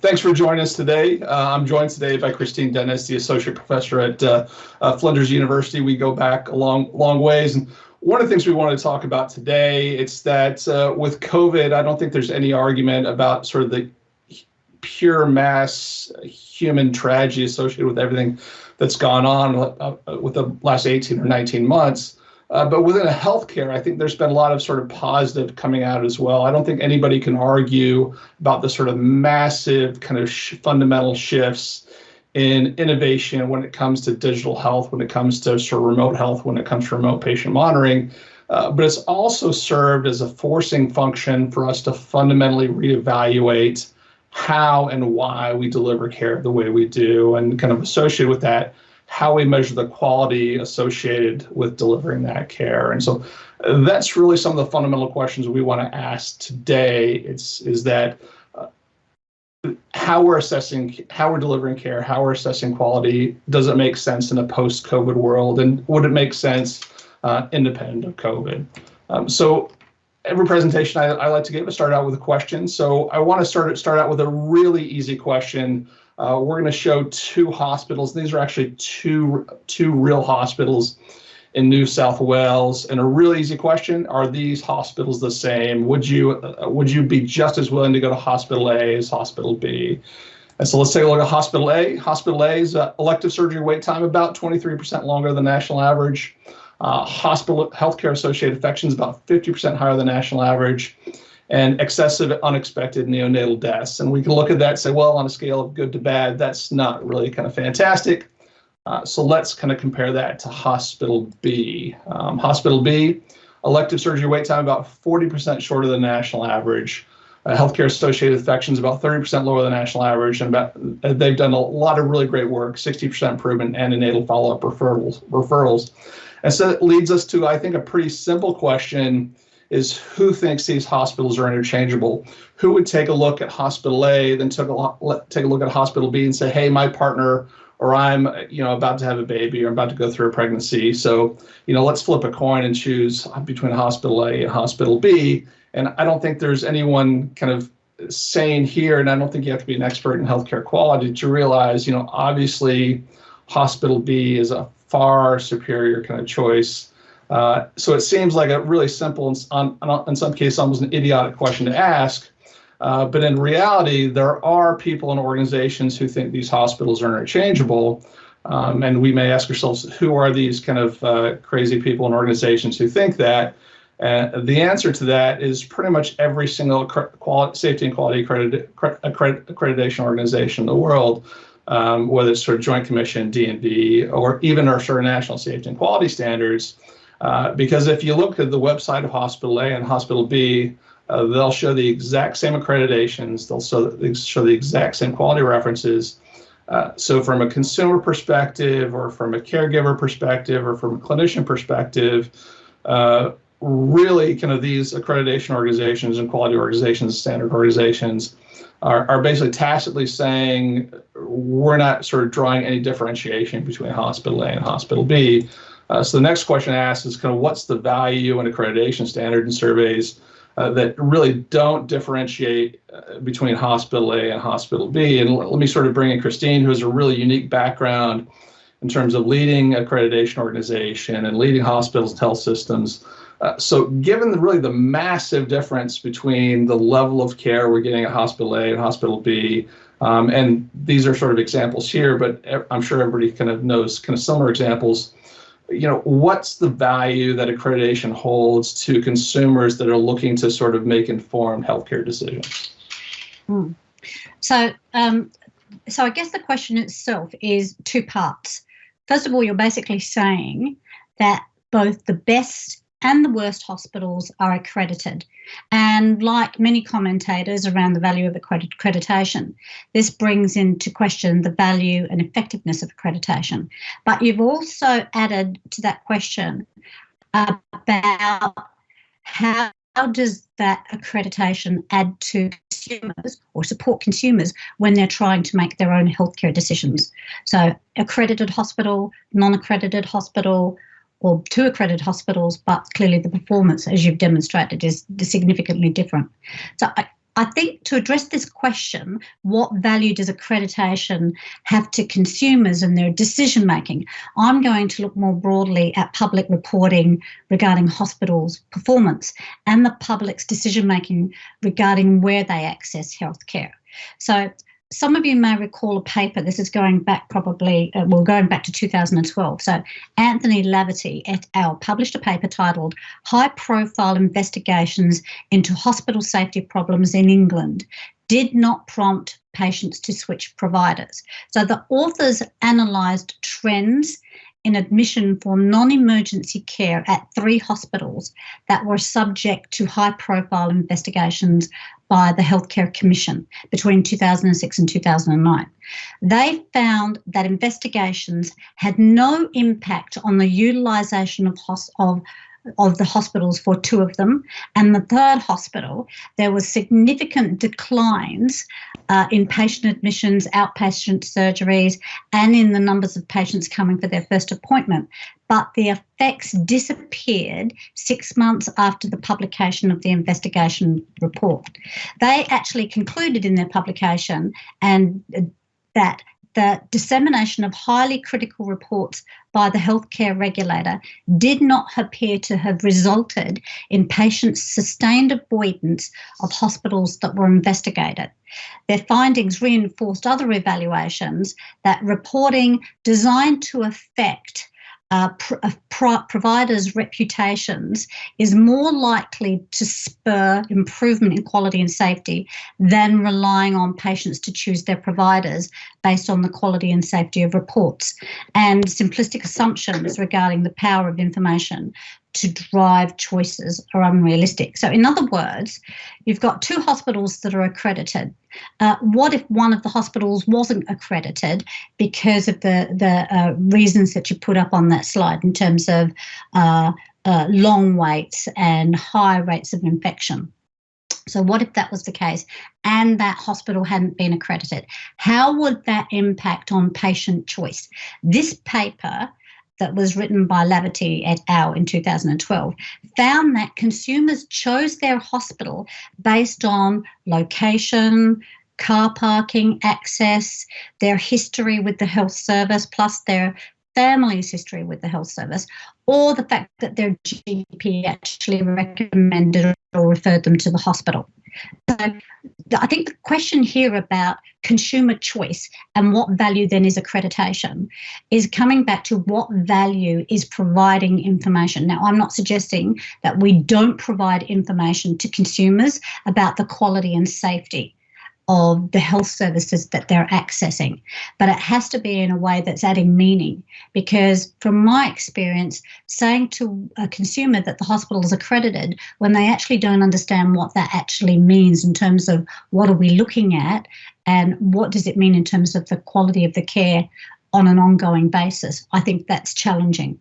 Thanks for joining us today. I'm joined today by Christine Dennis, the Associate Professor at Flinders University. We go back a long ways. And one of the things we want to talk about today is that with COVID, I don't think there's any argument about sort of the pure mass human tragedy associated with everything that's gone on with the last 18 or 19 months. But within healthcare, I think there's been a lot of sort of positive coming out as well. I don't think anybody can argue about the sort of massive kind of fundamental shifts in innovation when it comes to digital health, when it comes to sort of remote health, when it comes to remote patient monitoring. But it's also served as a forcing function for us to fundamentally reevaluate how and why we deliver care the way we do, and kind of associated with that, how we measure the quality associated with delivering that care. And so that's really some of the fundamental questions we want to ask today. Is that how we're assessing, how we're delivering care, how we're assessing quality. Does it make sense in a post-COVID world? And would it make sense independent of COVID? So every presentation I like to give, start out with a question. So I want to start out with a really easy question. We're going to show two hospitals. These are actually two real hospitals in New South Wales. And a really easy question: are these hospitals the same? Would you be just as willing to go to Hospital A as Hospital B? And so let's take a look at Hospital A. Hospital A's elective surgery wait time about 23% longer than national average. Hospital healthcare associated infections about 50% higher than national average, and excessive unexpected neonatal deaths. And we can look at that and say, well, on a scale of good to bad, that's not really kind of fantastic. So let's kind of compare that to Hospital B. Hospital B, elective surgery wait time about 40% shorter than national average. Healthcare associated infections about 30% lower than national average, and they've done a lot of really great work, 60% improvement in antenatal follow-up referrals. And so it leads us to, I think, a pretty simple question: is who thinks these hospitals are interchangeable? Who would take a look at Hospital A, then take a look at Hospital B and say, hey, my partner, or I'm about to have a baby, or I'm about to go through a pregnancy, so let's flip a coin and choose between Hospital A and Hospital B. And I don't think there's anyone kind of sane here, and I don't think you have to be an expert in healthcare quality to realize, obviously Hospital B is a far superior kind of choice. So it seems like a really simple, in some cases almost an idiotic question to ask, but in reality, there are people and organizations who think these hospitals are interchangeable, and we may ask ourselves, who are these kind of crazy people and organizations who think that? The answer to that is pretty much every single safety and quality accreditation organization in the world, whether it's sort of Joint Commission, D&D, or even our sort of national safety and quality standards. Because if you look at the website of Hospital A and Hospital B, they'll show the exact same accreditations. They'll show the exact same quality references. So from a consumer perspective, or from a caregiver perspective, or from a clinician perspective, really kind of these accreditation organizations and quality organizations, standard organizations, are basically tacitly saying we're not sort of drawing any differentiation between Hospital A and Hospital B. So the next question asked is kind of what's the value in accreditation standard and surveys that really don't differentiate between Hospital A and Hospital B. And let me sort of bring in Christine, who has a really unique background in terms of leading accreditation organization and leading hospitals and health systems. So given the massive difference between the level of care we're getting at Hospital A and Hospital B, and these are sort of examples here, but I'm sure everybody kind of knows kind of similar examples. What's the value that accreditation holds to consumers that are looking to sort of make informed healthcare decisions? So I guess the question itself is two parts. First of all, you're basically saying that both the best and the worst hospitals are accredited. And like many commentators around the value of accreditation, this brings into question the value and effectiveness of accreditation. But you've also added to that question about how does that accreditation add to consumers or support consumers when they're trying to make their own healthcare decisions. So accredited hospital, non-accredited hospital, or two accredited hospitals, but clearly the performance, as you've demonstrated, is significantly different. So I think to address this question, what value does accreditation have to consumers and their decision making? I'm going to look more broadly at public reporting regarding hospitals' performance and the public's decision making regarding where they access healthcare. So some of you may recall a paper, this is going back probably, going back to 2012. So Anthony Laverty et al. Published a paper titled High Profile Investigations into Hospital Safety Problems in England Did Not Prompt Patients to Switch Providers. So the authors analysed trends in admission for non-emergency care at 3 hospitals that were subject to high-profile investigations by the Healthcare Commission between 2006 and 2009. They found that investigations had no impact on the utilisation of the hospitals for 2 of them, and the 3rd hospital, there was significant declines in patient admissions, outpatient surgeries, and in the numbers of patients coming for their first appointment. But the effects disappeared 6 months after the publication of the investigation report. They actually concluded in their publication that the dissemination of highly critical reports by the healthcare regulator did not appear to have resulted in patients' sustained avoidance of hospitals that were investigated. Their findings reinforced other evaluations that reporting designed to affect providers' reputations is more likely to spur improvement in quality and safety than relying on patients to choose their providers based on the quality and safety of reports, and simplistic assumptions regarding the power of information to drive choices are unrealistic. So in other words, you've got 2 hospitals that are accredited. What if one of the hospitals wasn't accredited because of the reasons that you put up on that slide in terms of long waits and high rates of infection? So what if that was the case and that hospital hadn't been accredited? How would that impact on patient choice? This paper that was written by Laverty et al. In 2012 found that consumers chose their hospital based on location, car parking, access, their history with the health service, plus their family's history with the health service, or the fact that their GP actually recommended or referred them to the hospital. So I think the question here about consumer choice and what value then is accreditation is coming back to what value is providing information. Now, I'm not suggesting that we don't provide information to consumers about the quality and safety of the health services that they're accessing, but it has to be in a way that's adding meaning, because from my experience, saying to a consumer that the hospital is accredited when they actually don't understand what that actually means in terms of what are we looking at and what does it mean in terms of the quality of the care on an ongoing basis, I think that's challenging.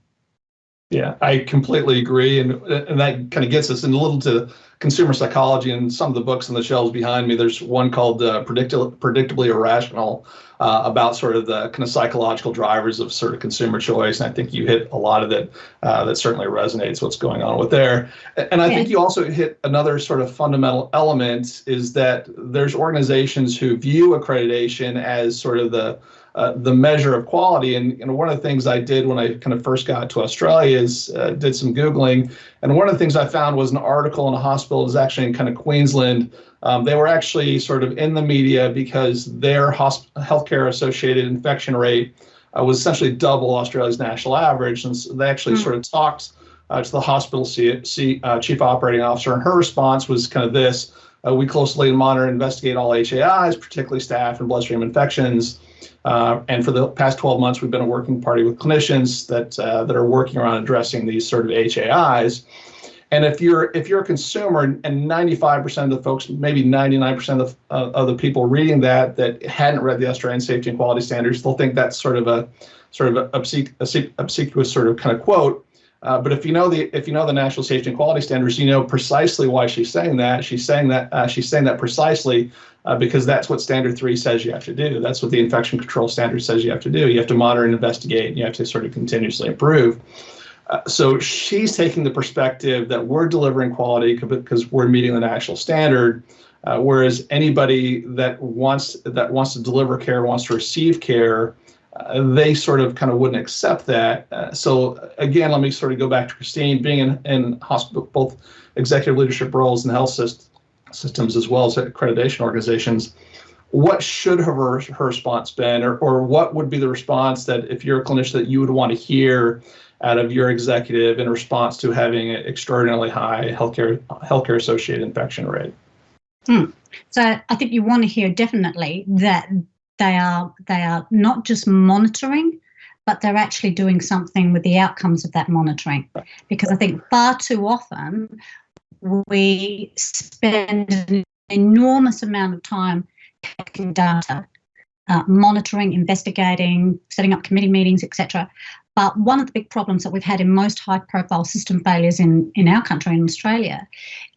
Yeah, I completely agree. And that kind of gets us in a little to consumer psychology, and some of the books on the shelves behind me. There's one called Predictably Irrational about sort of the kind of psychological drivers of sort of consumer choice. And I think you hit a lot of it that certainly resonates what's going on with there. And I think you also hit another sort of fundamental element is that there's organizations who view accreditation as sort of the measure of quality. And one of the things I did when I kind of first got to Australia is did some Googling. And one of the things I found was an article in a hospital, it was actually in kind of Queensland. They were actually sort of in the media because their healthcare associated infection rate was essentially double Australia's national average. And so they actually sort of talked to the hospital chief operating officer, and her response was kind of this: we closely monitor and investigate all HAIs, particularly staph and bloodstream infections. And for the past 12 months, we've been a working party with clinicians that are working around addressing these sort of HAIs. And if you're a consumer, and 95% of the folks, maybe 99% of the people reading that hadn't read the Australian Safety and Quality Standards, they'll think that's sort of a obsequious sort of kind of quote. But if you know the National Safety and Quality Standards, you know precisely why she's saying that. She's saying that precisely because that's what Standard 3 says you have to do. That's what the infection control standard says you have to do. You have to monitor and investigate, and you have to sort of continuously improve. So she's taking the perspective that we're delivering quality because we're meeting the national standard. whereas anybody that wants to deliver care, wants to receive care, they sort of kind of wouldn't accept that. So again, let me sort of go back to Christine, being in hospital, both executive leadership roles and health systems as well as accreditation organizations. What should her response been, or what would be the response that if you're a clinician that you would want to hear out of your executive in response to having an extraordinarily high healthcare associated infection rate? So I think you want to hear definitely that they are not just monitoring, but they're actually doing something with the outcomes of that monitoring. Because I think far too often we spend an enormous amount of time collecting data, monitoring, investigating, setting up committee meetings, etc. But one of the big problems that we've had in most high-profile system failures in our country, in Australia,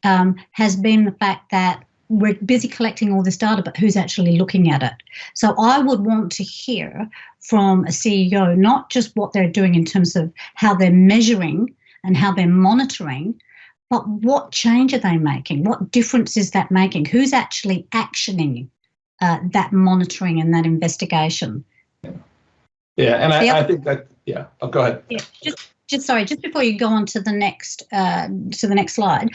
has been the fact that we're busy collecting all this data, but who's actually looking at it? So I would want to hear from a CEO not just what they're doing in terms of how they're measuring and how they're monitoring, but what change are they making? What difference is that making? Who's actually actioning that monitoring and that investigation? Yeah, and I think that, yeah, go ahead. Yeah, just before you go on to the next slide,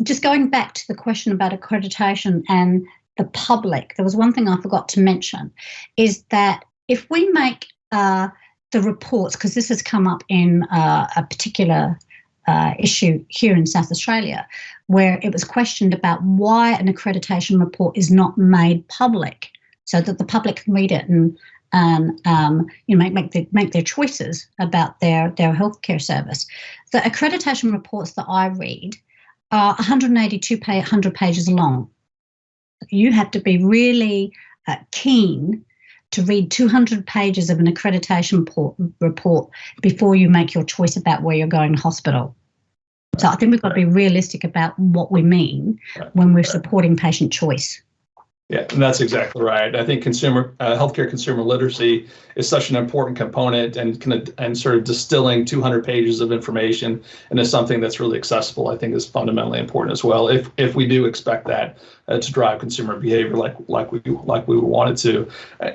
just going back to the question about accreditation and the public, there was one thing I forgot to mention, is that if we make the reports, because this has come up in a particular issue here in South Australia, where it was questioned about why an accreditation report is not made public so that the public can read it and make their choices about their healthcare service. The accreditation reports that I read are 100 pages long. You have to be really keen to read 200 pages of an accreditation report before you make your choice about where you're going to hospital. So I think we've got to be realistic about what we mean when we're supporting patient choice. Yeah, and that's exactly right. I think healthcare consumer literacy is such an important component, and sort of distilling 200 pages of information into something that's really accessible, I think, is fundamentally important as well. If we do expect that to drive consumer behavior like we would want it to,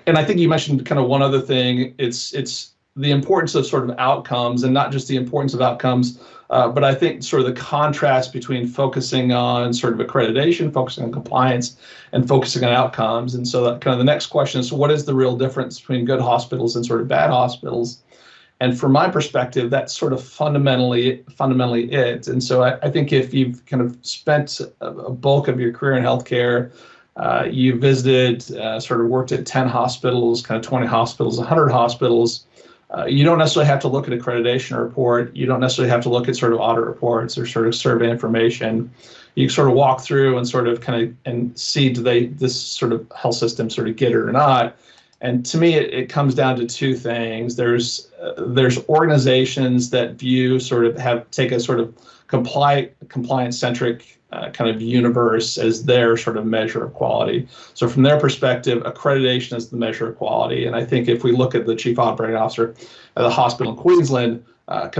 and I think you mentioned kind of one other thing. It's the importance of sort of outcomes, and not just the importance of outcomes. But I think sort of the contrast between focusing on sort of accreditation, focusing on compliance, and focusing on outcomes. And so that kind of the next question is, what is the real difference between good hospitals and sort of bad hospitals? And from my perspective, that's sort of fundamentally it. And so I think if you've kind of spent a bulk of your career in healthcare, you visited, sort of worked at 10 hospitals, kind of 20 hospitals, 100 hospitals, you don't necessarily have to look at accreditation report. You don't necessarily have to look at sort of audit reports or sort of survey information. You sort of walk through and sort of kind of and see, do this sort of health system sort of get it or not? And to me, it comes down to two things. There's organizations that take a sort of compliance-centric kind of universe as their sort of measure of quality. So from their perspective, accreditation is the measure of quality. And I think if we look at the chief operating officer at the hospital in Queensland,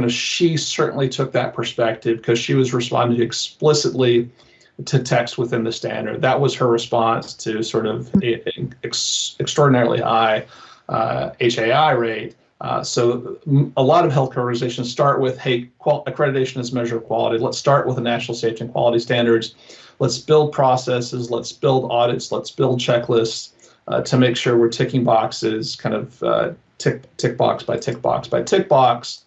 she certainly took that perspective because she was responding explicitly to text within the standard. That was her response to sort of extraordinarily high HAI rate. So a lot of healthcare organizations start with, hey, accreditation is a measure of quality. Let's start with the national safety and quality standards. Let's build processes. Let's build audits. Let's build checklists to make sure we're ticking boxes, kind of tick box by tick box by tick box.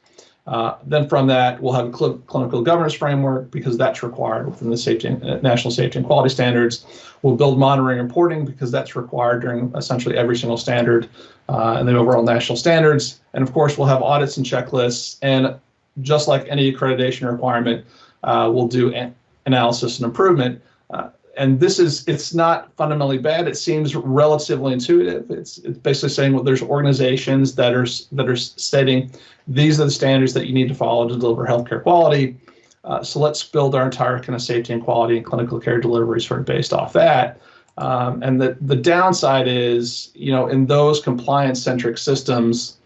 Then from that, we'll have a clinical governance framework because that's required within the national safety and quality standards. We'll build monitoring and reporting because that's required during essentially every single standard and the overall national standards. And of course, we'll have audits and checklists. And just like any accreditation requirement, we'll do analysis and improvement. And it's not fundamentally bad. It seems relatively intuitive. It's basically saying, well, there's organizations that are stating these are the standards that you need to follow to deliver healthcare quality. So let's build our entire kind of safety and quality and clinical care delivery sort of based off that. And the downside is, in those compliance-centric systems,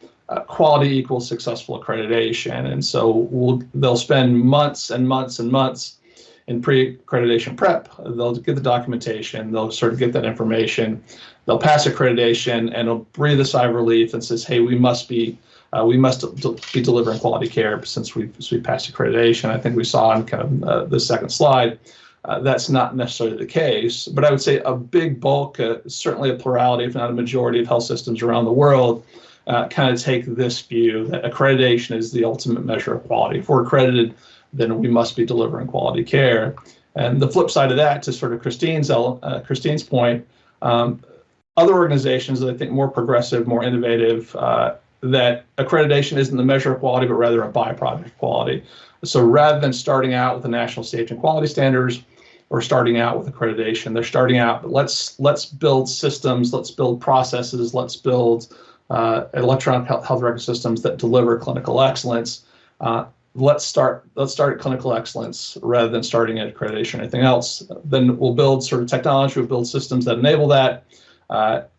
quality equals successful accreditation. And so they'll spend months and months and months in pre-accreditation prep, they'll get the documentation, they'll sort of get that information, they'll pass accreditation, and it'll breathe a sigh of relief and says, hey, we must be delivering quality care since we passed accreditation. I think we saw on kind of the second slide, that's not necessarily the case, but I would say a big bulk, certainly a plurality, if not a majority of health systems around the world, kind of take this view that accreditation is the ultimate measure of quality. If we're accredited, then we must be delivering quality care. And the flip side of that, to sort of Christine's point, other organizations that I think more progressive, more innovative, that accreditation isn't the measure of quality, but rather a byproduct of quality. So rather than starting out with the national safety and quality standards or starting out with accreditation, they're starting out, let's build systems, let's build processes, let's build electronic health record systems that deliver clinical excellence. Let's start at clinical excellence rather than starting at accreditation or anything else. Then we'll build sort of technology, we'll build systems that enable that.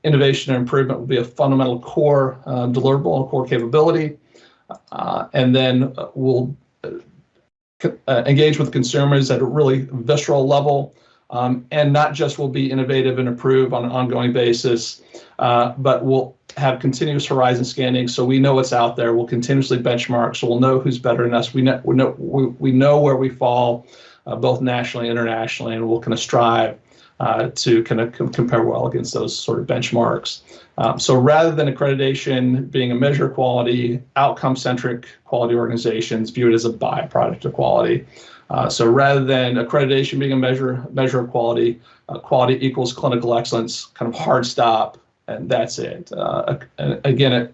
Innovation and improvement will be a fundamental core deliverable, a core capability. And then we'll engage with consumers at a really visceral level, and not just will be innovative and improve on an ongoing basis, but we'll have continuous horizon scanning, so we know what's out there. We'll continuously benchmark, so we'll know who's better than us. We know where we fall, both nationally and internationally, and we'll kind of strive to kind of compare well against those sort of benchmarks. So rather than accreditation being a measure of quality, outcome-centric quality organizations view it as a byproduct of quality. So rather than accreditation being a measure of quality, quality equals clinical excellence, kind of hard stop, and that's it. And again,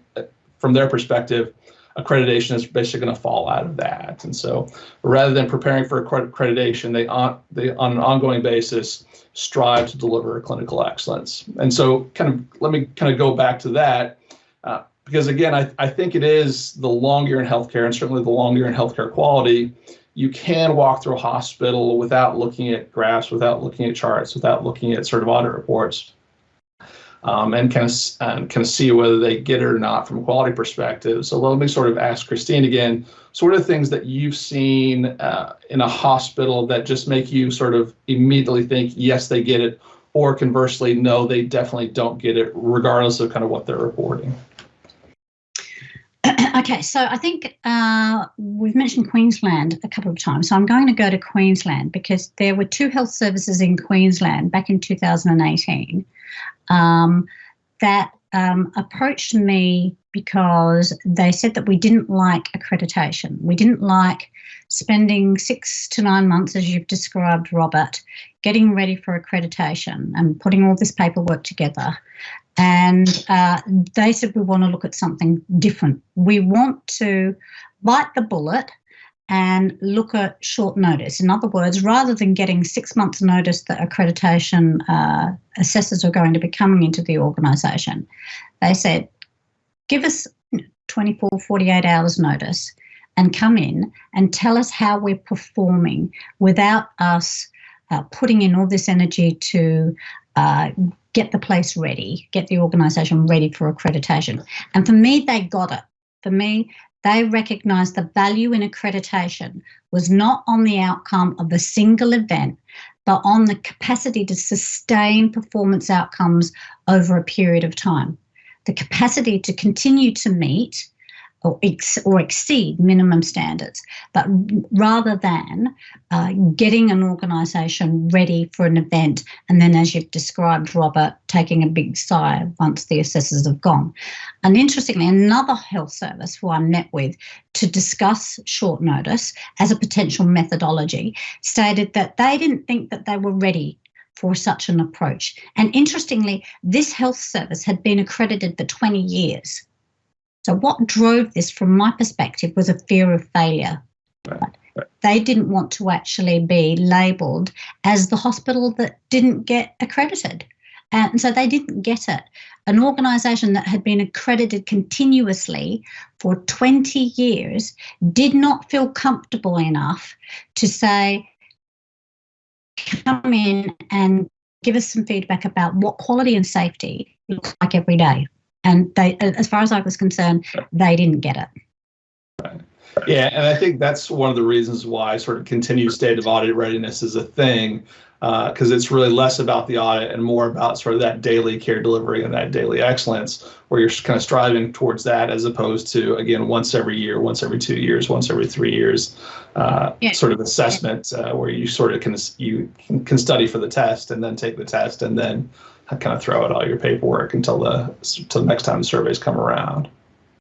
from their perspective, accreditation is basically going to fall out of that. And so rather than preparing for accreditation, they on an ongoing basis strive to deliver clinical excellence. And so let me go back to that, because again, I think it is the longer you're in healthcare, and certainly the longer you're in healthcare quality, you can walk through a hospital without looking at graphs, without looking at charts, without looking at sort of audit reports, and kind of see whether they get it or not from a quality perspective. So let me sort of ask Christine again, sort of things that you've seen in a hospital that just make you sort of immediately think, yes, they get it, or conversely, no, they definitely don't get it, regardless of kind of what they're reporting. Okay, so I think we've mentioned Queensland a couple of times. So I'm going to go to Queensland because there were 2 health services in Queensland back in 2018 that approached me because they said that we didn't like accreditation. We didn't like spending 6 to 9 months, as you've described, Robert, getting ready for accreditation and putting all this paperwork together. And they said, we want to look at something different. We want to bite the bullet and look at short notice. In other words, rather than getting 6 months notice that accreditation assessors are going to be coming into the organisation, they said, give us 24, 48 hours notice and come in and tell us how we're performing without us putting in all this energy to get the place ready, get the organisation ready for accreditation. And for me, they got it. For me, they recognised the value in accreditation was not on the outcome of a single event, but on the capacity to sustain performance outcomes over a period of time. The capacity to continue to meet or exceed minimum standards, but rather than getting an organisation ready for an event and then, as you've described, Robert, taking a big sigh once the assessors have gone. And interestingly, another health service who I met with to discuss short notice as a potential methodology stated that they didn't think that they were ready for such an approach. And interestingly, this health service had been accredited for 20 years. So what drove this, from my perspective, was a fear of failure. Right. They didn't want to actually be labelled as the hospital that didn't get accredited. And so they didn't get it. An organisation that had been accredited continuously for 20 years did not feel comfortable enough to say, come in and give us some feedback about what quality and safety looks like every day. And they, as far as I was concerned, they didn't get it. Right. Yeah, and I think that's one of the reasons why sort of continued state of audit readiness is a thing, because it's really less about the audit and more about sort of that daily care delivery and that daily excellence, where you're kind of striving towards that, as opposed to, again, once every year, once every 2 years, once every 3 years, sort of assessment, where you sort of can study for the test and then take the test and then kind of throw out all your paperwork until the next time the surveys come around.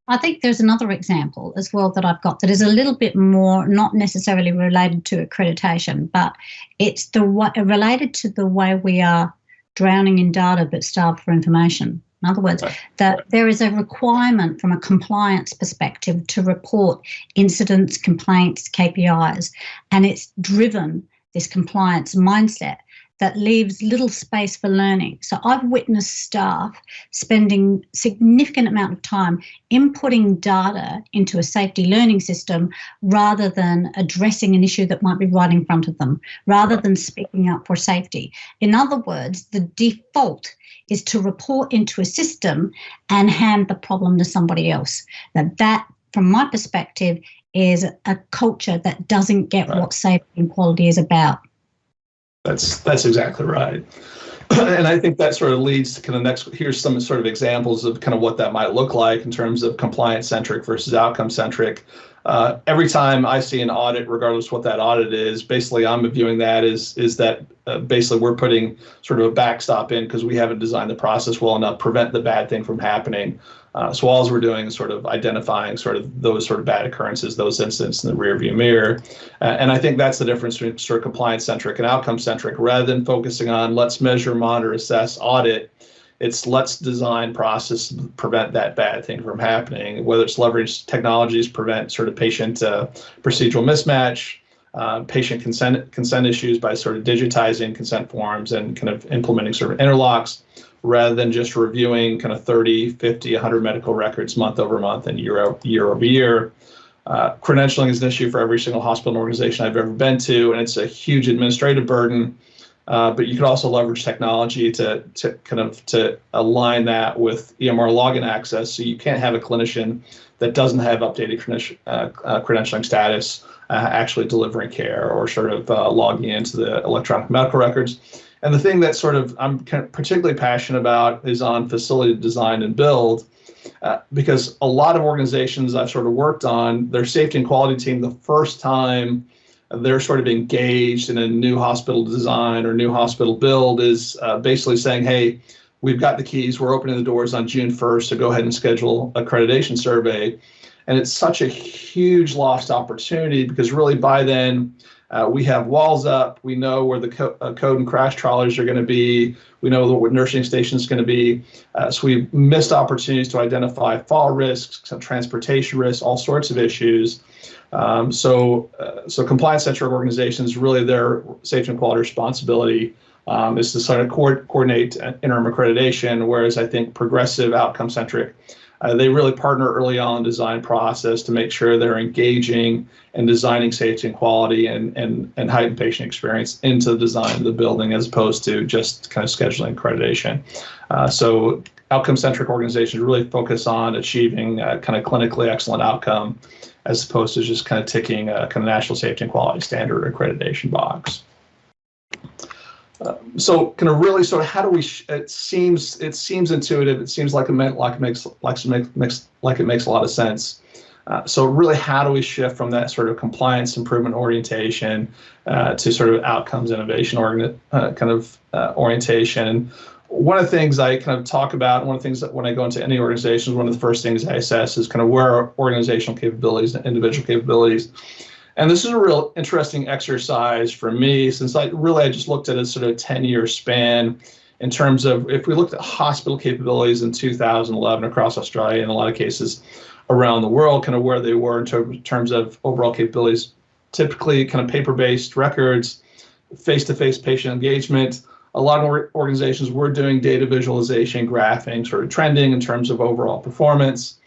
I think there's another example as well that I've got that is a little bit more not necessarily related to accreditation, but it's related to the way we are drowning in data but starved for information. In other words, that there is a requirement from a compliance perspective to report incidents, complaints, KPIs, and it's driven this compliance mindset that leaves little space for learning. So I've witnessed staff spending significant amount of time inputting data into a safety learning system rather than addressing an issue that might be right in front of them, rather than speaking up for safety. In other words, the default is to report into a system and hand the problem to somebody else. Now that, from my perspective, is a culture that doesn't get what safety and quality is about. That's exactly right. And I think that sort of leads to kind of next, here's some sort of examples of kind of what that might look like in terms of compliance centric versus outcome centric. Every time I see an audit, regardless of what that audit is, basically I'm viewing that is that basically we're putting sort of a backstop in because we haven't designed the process well enough to prevent the bad thing from happening. So all we're doing is sort of identifying sort of those sort of bad occurrences, those incidents in the rearview mirror. And I think that's the difference between sort of compliance centric and outcome centric. Rather than focusing on let's measure, monitor, assess, audit, it's let's design process to prevent that bad thing from happening, whether it's leverage technologies to prevent sort of patient procedural mismatch, patient consent issues by sort of digitizing consent forms and kind of implementing sort of interlocks, rather than just reviewing kind of 30, 50, 100 medical records month over month and year over year. Credentialing is an issue for every single hospital and organization I've ever been to, and it's a huge administrative burden. But you could also leverage technology to align that with EMR login access, so you can't have a clinician that doesn't have updated credentialing status actually delivering care or sort of logging into the electronic medical records. And the thing that sort of I'm particularly passionate about is on facility design and build, because a lot of organizations I've sort of worked on, their safety and quality team, the first time they're sort of engaged in a new hospital design or new hospital build is basically saying, hey, we've got the keys, we're opening the doors on June 1st, so go ahead and schedule accreditation survey. And it's such a huge lost opportunity because really by then, we have walls up, we know where the code and crash trolleys are going to be, we know what nursing station is going to be. So we've missed opportunities to identify fall risks, transportation risks, all sorts of issues. So compliance-centric organizations, really their safety and quality responsibility is to sort of coordinate interim accreditation, whereas I think progressive outcome-centric, they really partner early on in the design process to make sure they're engaging and designing safety and quality and heightened patient experience into the design of the building, as opposed to just kind of scheduling accreditation. So outcome-centric organizations really focus on achieving kind of clinically excellent outcome, as opposed to just kind of ticking a kind of national safety and quality standard accreditation box. So kind of really sort of how do we, it seems intuitive, it seems like it makes a lot of sense. So really how do we shift from that sort of compliance improvement orientation to sort of outcomes innovation orientation? One of the things I kind of talk about, one of the things that when I go into any organizations, one of the first things I assess is kind of where are organizational capabilities and individual capabilities. And this is a real interesting exercise for me, since I just looked at a sort of 10-year span in terms of if we looked at hospital capabilities in 2011 across Australia, in a lot of cases around the world, kind of where they were in terms of overall capabilities, typically kind of paper-based records, face-to-face patient engagement. A lot of organizations were doing data visualization, graphing, sort of trending in terms of overall performance.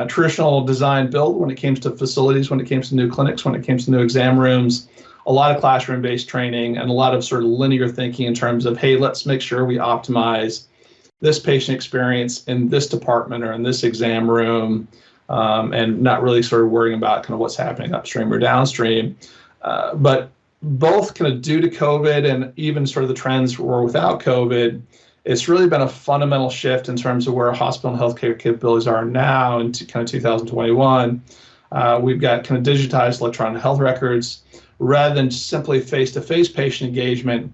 Traditional design build when it came to facilities, when it came to new clinics, when it came to new exam rooms, a lot of classroom-based training and a lot of sort of linear thinking in terms of, hey, let's make sure we optimize this patient experience in this department or in this exam room and not really sort of worrying about kind of what's happening upstream or downstream. But both kind of due to COVID and even sort of the trends were without COVID, it's really been a fundamental shift in terms of where hospital and healthcare capabilities are now in kind of 2021. We've got kind of digitized electronic health records. Rather than simply face-to-face patient engagement,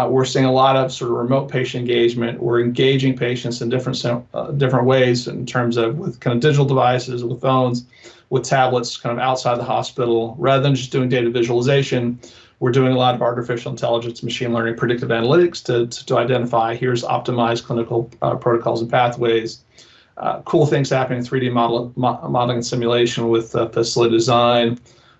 we're seeing a lot of sort of remote patient engagement. We're engaging patients in different ways in terms of with kind of digital devices, with phones, with tablets, kind of outside the hospital. Rather than just doing data visualization, we're doing a lot of artificial intelligence, machine learning, predictive analytics to identify here's optimized clinical protocols and pathways. Cool things happening in 3D modeling and simulation with facility design.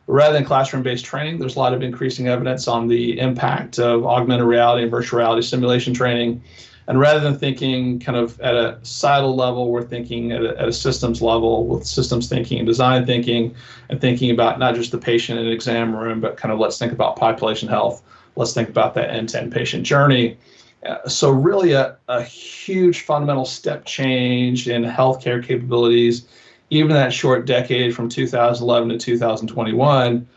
Rather than classroom-based training, there's a lot of increasing evidence on the impact of augmented reality and virtual reality simulation training. And rather than thinking kind of at a societal level, we're thinking at a systems level with systems thinking and design thinking, and thinking about not just the patient in an exam room, but kind of let's think about population health. Let's think about that end-to-end patient journey. So really a huge fundamental step change in healthcare capabilities, even that short decade from 2011 to 2021.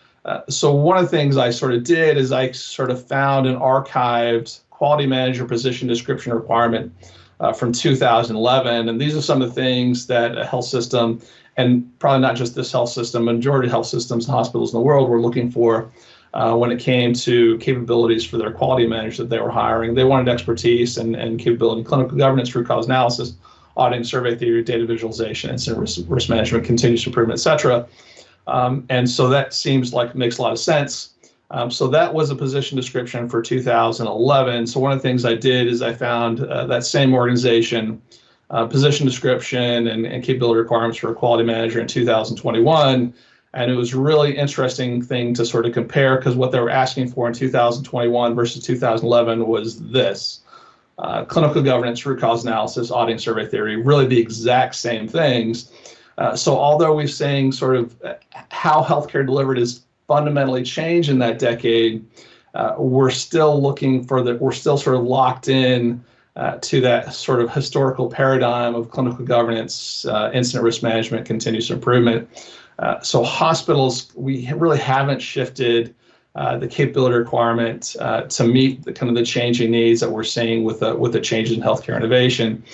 So one of the things I sort of did is I sort of found an archived quality manager position description requirement from 2011. And these are some of the things that a health system, and probably not just this health system, majority of health systems and hospitals in the world were looking for when it came to capabilities for their quality managers that they were hiring. They wanted expertise and capability in clinical governance, root cause analysis, auditing, survey theory, data visualization, incident risk management, continuous improvement, et cetera. And so that seems like it makes a lot of sense. So that was a position description for 2011. So one of the things I did is I found that same organization, position description and capability requirements for a quality manager in 2021. And it was a really interesting thing to sort of compare, because what they were asking for in 2021 versus 2011 was this. Clinical governance, root cause analysis, auditing, survey theory, really the exact same things. So although we're saying sort of how healthcare delivered is fundamentally changed in that decade, we're still sort of locked in to that sort of historical paradigm of clinical governance, incident risk management, continuous improvement. So hospitals, we really haven't shifted the capability requirement to meet the kind of the changing needs that we're seeing with the changes in healthcare innovation.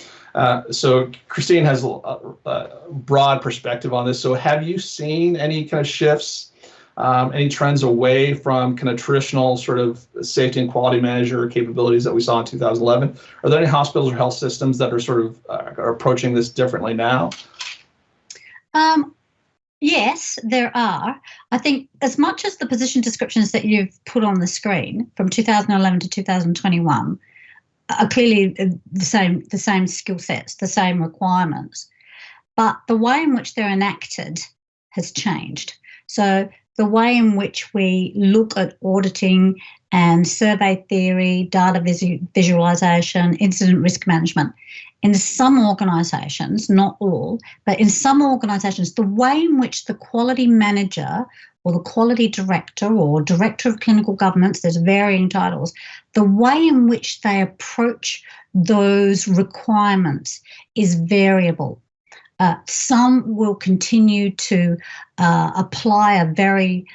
So Christine has a broad perspective on this. So have you seen any kind of shifts, any trends away from kind of traditional sort of safety and quality manager capabilities that we saw in 2011? Are there any hospitals or health systems that are sort of are approaching this differently now? Yes, there are. I think as much as the position descriptions that you've put on the screen from 2011 to 2021 are clearly the same skill sets, the same requirements, but the way in which they're enacted has changed. So the way in which we look at auditing and survey theory, data visualization, incident risk management, in some organisations, not all, but in some organisations, the way in which the quality manager or the quality director or director of clinical governance, there's varying titles, the way in which they approach those requirements is variable. Some will continue to apply a very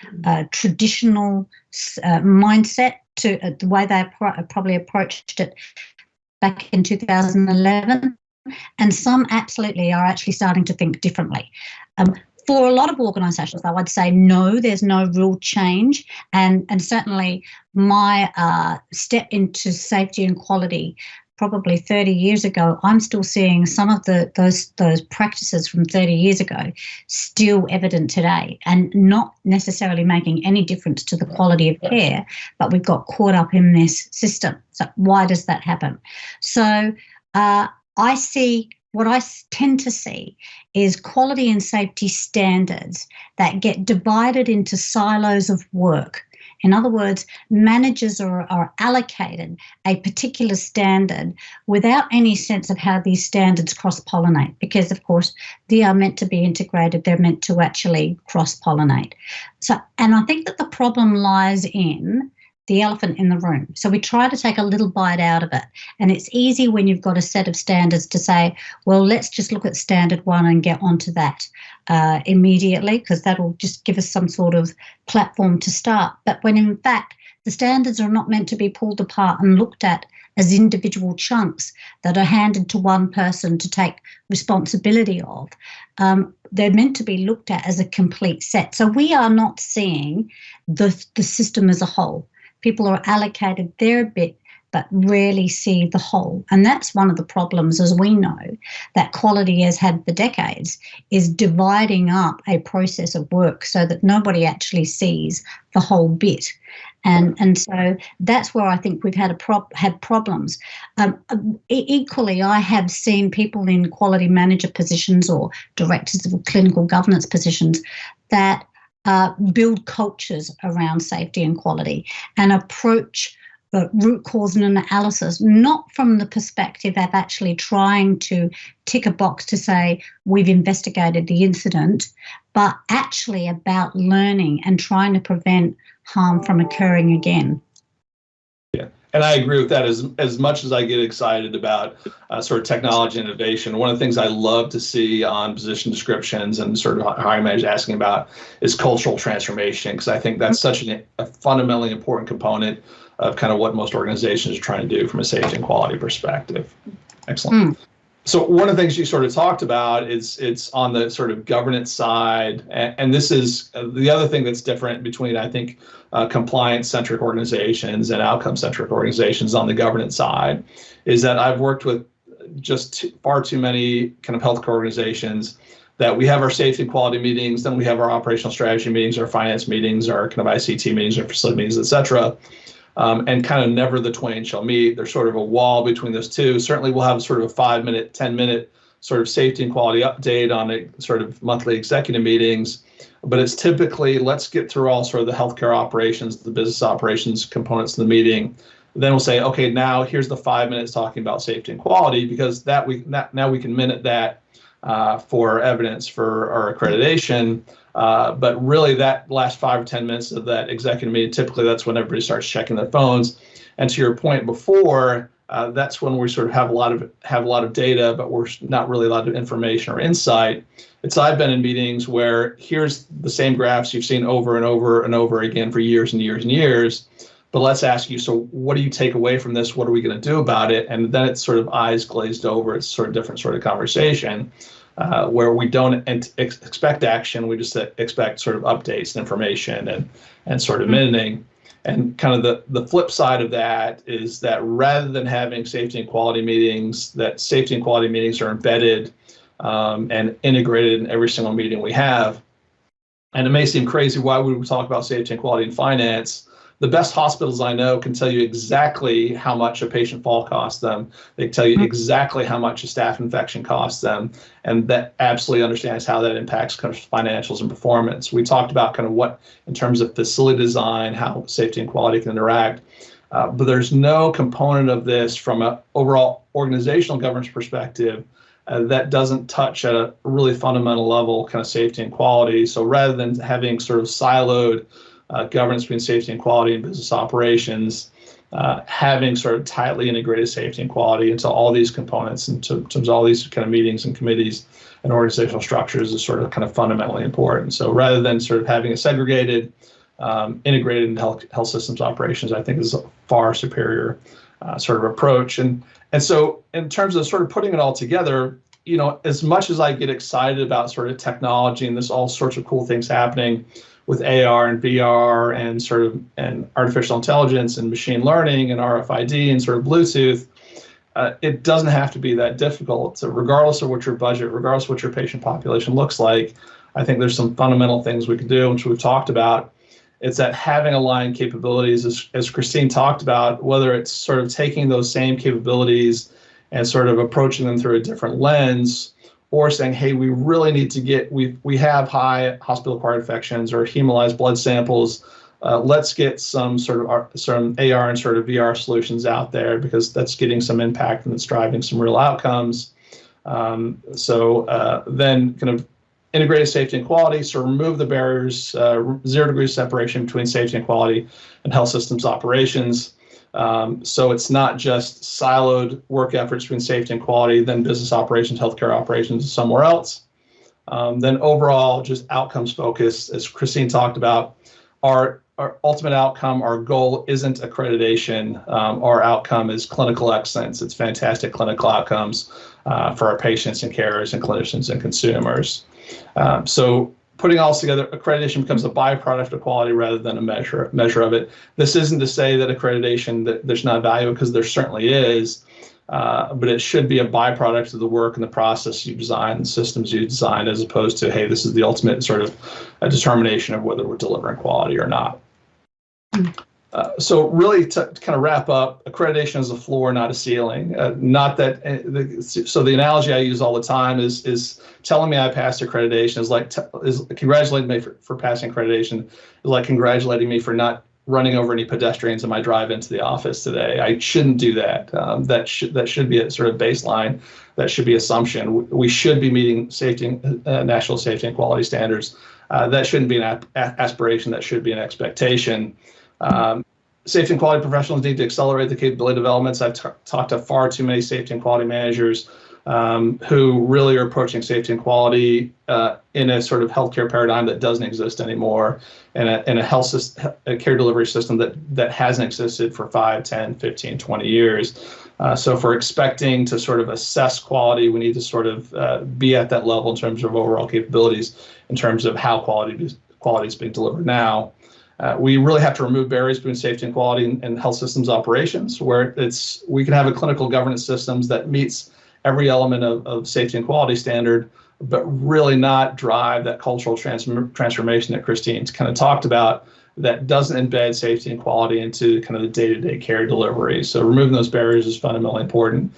traditional mindset to the way they probably approached it back in 2011, and some absolutely are actually starting to think differently. For a lot of organisations, though, I'd say no, there's no real change, and certainly my step into safety and quality probably 30 years ago, I'm still seeing some of those practices from 30 years ago still evident today, and not necessarily making any difference to the quality of care, but we've got caught up in this system. So why does that happen? So what I tend to see is quality and safety standards that get divided into silos of work. In other words, managers are allocated a particular standard without any sense of how these standards cross-pollinate, because, of course, they are meant to be integrated. They're meant to actually cross-pollinate. So, and I think that the problem lies in the elephant in the room. So we try to take a little bite out of it. And it's easy when you've got a set of standards to say, well, let's just look at standard one and get onto that immediately, because that'll just give us some sort of platform to start. But when in fact, the standards are not meant to be pulled apart and looked at as individual chunks that are handed to one person to take responsibility of. They're meant to be looked at as a complete set. So we are not seeing the system as a whole. People are allocated their bit, but rarely see the whole. And that's one of the problems, as we know, that quality has had for decades, is dividing up a process of work so that nobody actually sees the whole bit. And so that's where I think we've had problems. Equally, I have seen people in quality manager positions or directors of clinical governance positions that build cultures around safety and quality and approach root cause and analysis, not from the perspective of actually trying to tick a box to say we've investigated the incident, but actually about learning and trying to prevent harm from occurring again. Yeah, and I agree with that. As much as I get excited about sort of technology innovation, one of the things I love to see on position descriptions and sort of hiring managers asking about is cultural transformation, because I think that's such a fundamentally important component of kind of what most organizations are trying to do from a safety and quality perspective. Excellent. So one of the things you sort of talked about is it's on the sort of governance side, and this is the other thing that's different between, I think, compliance-centric organizations and outcome-centric organizations on the governance side, is that I've worked with just far too many kind of healthcare organizations that we have our safety and quality meetings, then we have our operational strategy meetings, our finance meetings, our kind of ICT meetings, our facility meetings, et cetera. And kind of never the twain shall meet. There's sort of a wall between those two. Certainly we'll have sort of a 5-minute, 10-minute sort of safety and quality update on a sort of monthly executive meetings, but it's typically, let's get through all sort of the healthcare operations, the business operations components of the meeting. Then we'll say, okay, now here's the 5 minutes talking about safety and quality, because now we can minute that for evidence for our accreditation. But really that last 5 or 10 minutes of that executive meeting, typically that's when everybody starts checking their phones. And to your point before, that's when we sort of have a lot of data, but we're not really a lot of information or insight. I've been in meetings where here's the same graphs you've seen over and over and over again for years and years and years, but let's ask you, so what do you take away from this? What are we going to do about it? And then it's sort of eyes glazed over. It's sort of different sort of conversation. Where we don't expect action, we just expect sort of updates and information and sort of minuting. And kind of the flip side of that is that rather than having safety and quality meetings, that safety and quality meetings are embedded and integrated in every single meeting we have. And it may seem crazy, why would we talk about safety and quality in finance? The best hospitals I know can tell you exactly how much a patient fall costs them. They tell you exactly how much a staph infection costs them, and that absolutely understands how that impacts kind of financials and performance. We talked about kind of what, in terms of facility design, how safety and quality can interact, but there's no component of this from an overall organizational governance perspective that doesn't touch at a really fundamental level kind of safety and quality. So rather than having sort of siloed governance between safety and quality and business operations, having sort of tightly integrated safety and quality into all these components, in terms of all these kind of meetings and committees and organizational structures, is sort of kind of fundamentally important. So rather than sort of having a segregated, integrated into health systems operations, I think is a far superior sort of approach. And so in terms of sort of putting it all together, you know, as much as I get excited about sort of technology and there's all sorts of cool things happening with AR and VR and artificial intelligence and machine learning and RFID and sort of Bluetooth, it doesn't have to be that difficult. So regardless of what your budget, regardless of what your patient population looks like, I think there's some fundamental things we can do, which we've talked about. It's that having aligned capabilities, as Christine talked about, whether it's sort of taking those same capabilities and sort of approaching them through a different lens, or saying, hey, we really need to get, we have high hospital-acquired infections or hemolyzed blood samples. Let's get some sort of AR and sort of VR solutions out there, because that's getting some impact and it's driving some real outcomes. Then kind of integrated safety and quality, so remove the barriers, 0 degrees separation between safety and quality and health systems operations. So it's not just siloed work efforts between safety and quality, then business operations, healthcare operations somewhere else. Then overall, just outcomes focused, as Christine talked about, our ultimate outcome, our goal isn't accreditation. Our outcome is clinical excellence. It's fantastic clinical outcomes for our patients and carers and clinicians and consumers. So putting all this together, accreditation becomes a byproduct of quality rather than a measure of it. This isn't to say that accreditation, that there's not value, because there certainly is, but it should be a byproduct of the work and the process you design, the systems you design, as opposed to, hey, this is the ultimate sort of a determination of whether we're delivering quality or not. So really, to kind of wrap up, accreditation is a floor, not a ceiling. Not that. So the analogy I use all the time is telling me I passed accreditation is congratulating me for passing accreditation is like congratulating me for not running over any pedestrians in my drive into the office today. I shouldn't do that. That should be a sort of baseline. That should be assumption. We should be meeting safety, national safety and quality standards. That shouldn't be an aspiration. That should be an expectation. Safety and quality professionals need to accelerate the capability developments. I've talked to far too many safety and quality managers who really are approaching safety and quality in a sort of healthcare paradigm that doesn't exist anymore, in a care delivery system that hasn't existed for 5, 10, 15, 20 years. So if we're expecting to sort of assess quality, we need to sort of be at that level in terms of overall capabilities, in terms of how quality is being delivered now. We really have to remove barriers between safety and quality and health systems operations, where we can have a clinical governance systems that meets every element of safety and quality standard, but really not drive that cultural transformation that Christine's kind of talked about, that doesn't embed safety and quality into kind of the day-to-day care delivery. So removing those barriers is fundamentally important.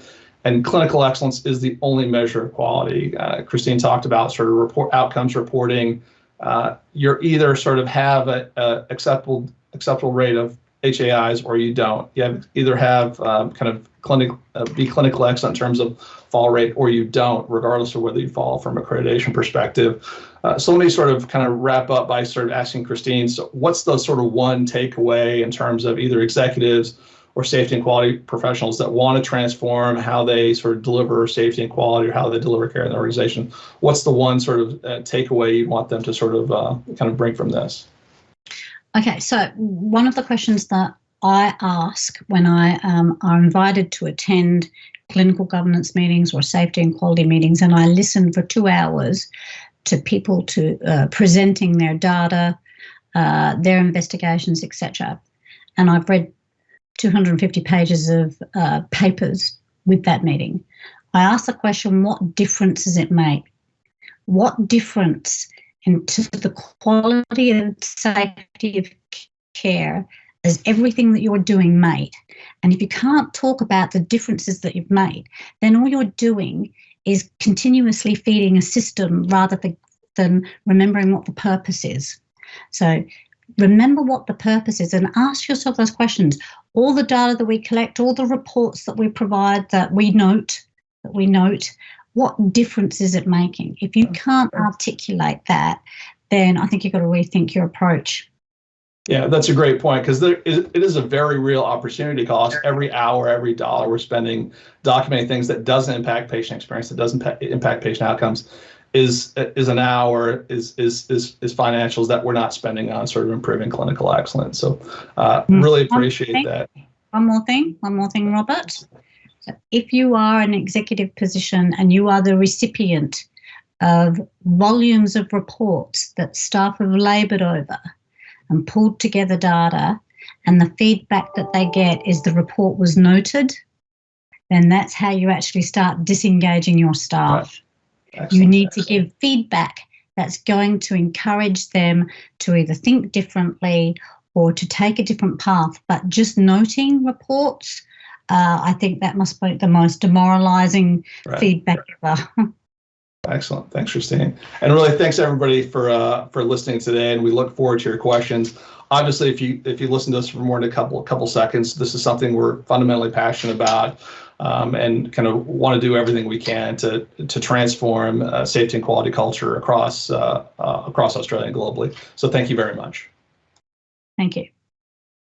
And clinical excellence is the only measure of quality. Christine talked about sort of outcomes reporting. You're either sort of have a acceptable rate of HAIs or you don't. You either have kind of be clinical excellent in terms of fall rate, or you don't, regardless of whether you fall from accreditation perspective. So let me sort of kind of wrap up by sort of asking Christine, so what's the sort of one takeaway in terms of either executives or safety and quality professionals that want to transform how they sort of deliver safety and quality, or how they deliver care in the organization? What's the one sort of takeaway you want them to sort of kind of bring from this? Okay, so one of the questions that I ask when I are invited to attend clinical governance meetings or safety and quality meetings, and I listen for 2 hours to people presenting their data, their investigations, etc. And I've read 250 pages of papers with that meeting. I ask the question, what difference does it make? What difference into the quality and safety of care has everything that you're doing made? And if you can't talk about the differences that you've made, then all you're doing is continuously feeding a system rather than remembering what the purpose is. So remember what the purpose is and ask yourself those questions. All the data that we collect, all the reports that we provide, that we note, what difference is it making? If you can't articulate that, then I think you've got to rethink your approach. Yeah, that's a great point, because it is a very real opportunity cost. Every hour, every dollar we're spending documenting things that doesn't impact patient experience, that doesn't impact patient outcomes, is an hour, is financials that we're not spending on sort of improving clinical excellence. So really appreciate that. One more thing, Robert. So if you are an executive position and you are the recipient of volumes of reports that staff have laboured over and pulled together data, and the feedback that they get is the report was noted, then that's how you actually start disengaging your staff. Right. You need to give feedback that's going to encourage them to either think differently or to take a different path. But just noting reports, I think that must be the most demoralising feedback ever. Excellent. Thanks, Christine. And really, thanks everybody for listening today. And we look forward to your questions. Obviously, if you listen to us for more than a couple seconds, this is something we're fundamentally passionate about. and kind of want to do everything we can to transform safety and quality culture across Australia and globally. So thank you very much. Thank you.